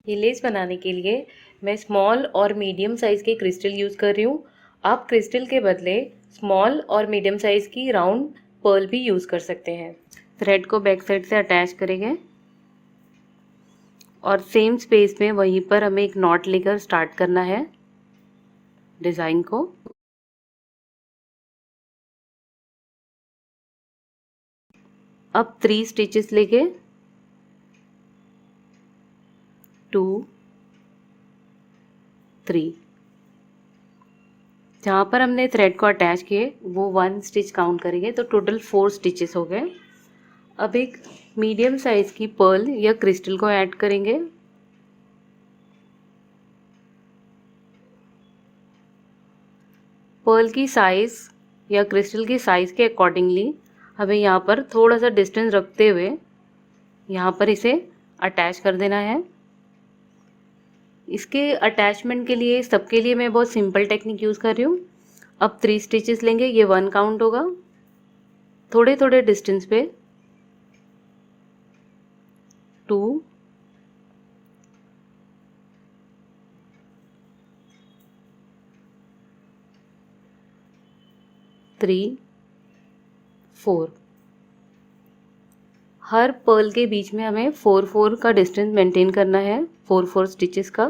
ये लेस बनाने के लिए मैं स्मॉल और मीडियम साइज़ के क्रिस्टल यूज़ कर रही हूँ। आप क्रिस्टल के बदले स्मॉल और मीडियम साइज़ की राउंड पर्ल भी यूज़ कर सकते हैं। थ्रेड को बैक साइड से अटैच करेंगे और सेम स्पेस में वहीं पर हमें एक नॉट लेकर स्टार्ट करना है डिज़ाइन को। अब 3 स्टिचेस लेके 2 3 जहाँ पर हमने थ्रेड को अटैच किए वो 1 स्टिच काउंट करेंगे, तो टोटल 4 स्टिचेस हो गए। अब एक मीडियम साइज़ की पर्ल या क्रिस्टल को ऐड करेंगे। पर्ल की साइज़ या क्रिस्टल की साइज़ के अकॉर्डिंगली हमें यहाँ पर थोड़ा सा डिस्टेंस रखते हुए यहाँ पर इसे अटैच कर देना है। इसके अटैचमेंट के लिए सबके लिए मैं बहुत सिंपल टेक्निक यूज़ कर रही हूँ। अब 3 स्टिचेस लेंगे, ये 1 काउंट होगा। थोड़े थोड़े डिस्टेंस पे 2 3 4 हर पर्ल के बीच में हमें 4 का डिस्टेंस मेंटेन करना है, 4 स्टिचेस का।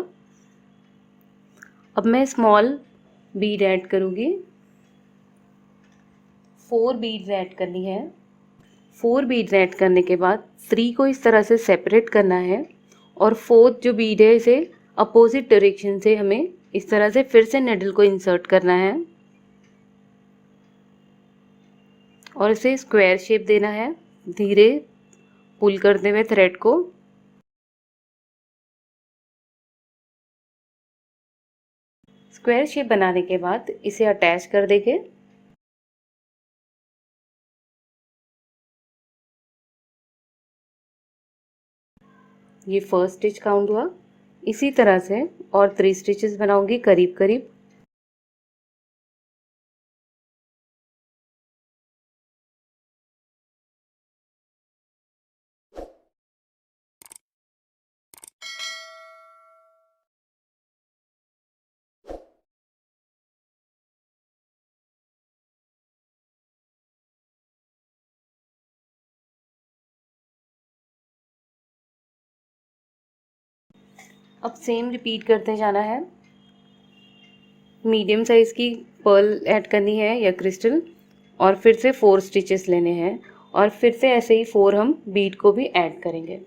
अब मैं स्मॉल बीड ऐड करूँगी, 4 बीड्स ऐड करनी है। 4 बीड्स ऐड करने के बाद 3 को इस तरह से सेपरेट करना है और 4th जो बीड है इसे अपोजिट डायरेक्शन से हमें इस तरह से फिर से निडल को इंसर्ट करना है और इसे स्क्वायर शेप देना है, धीरे पुल करते हुए थ्रेड को। स्क्वायर शेप बनाने के बाद इसे अटैच कर देंगे। ये फर्स्ट स्टिच काउंट हुआ। इसी तरह से और 3 स्टिचेस बनाऊंगी करीब करीब। अब सेम रिपीट करते जाना है। मीडियम साइज़ की पर्ल ऐड करनी है या क्रिस्टल और फिर से 4 स्टिचेस लेने हैं और फिर से ऐसे ही 4 हम बीड को भी ऐड करेंगे।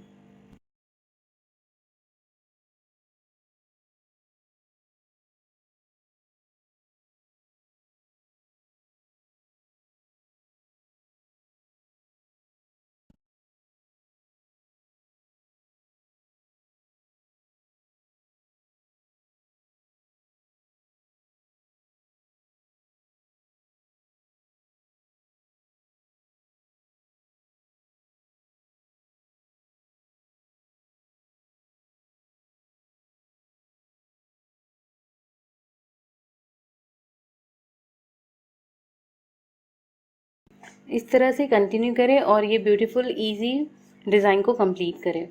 इस तरह से कंटिन्यू करें और ये ब्यूटीफुल इजी डिज़ाइन को कंप्लीट करें।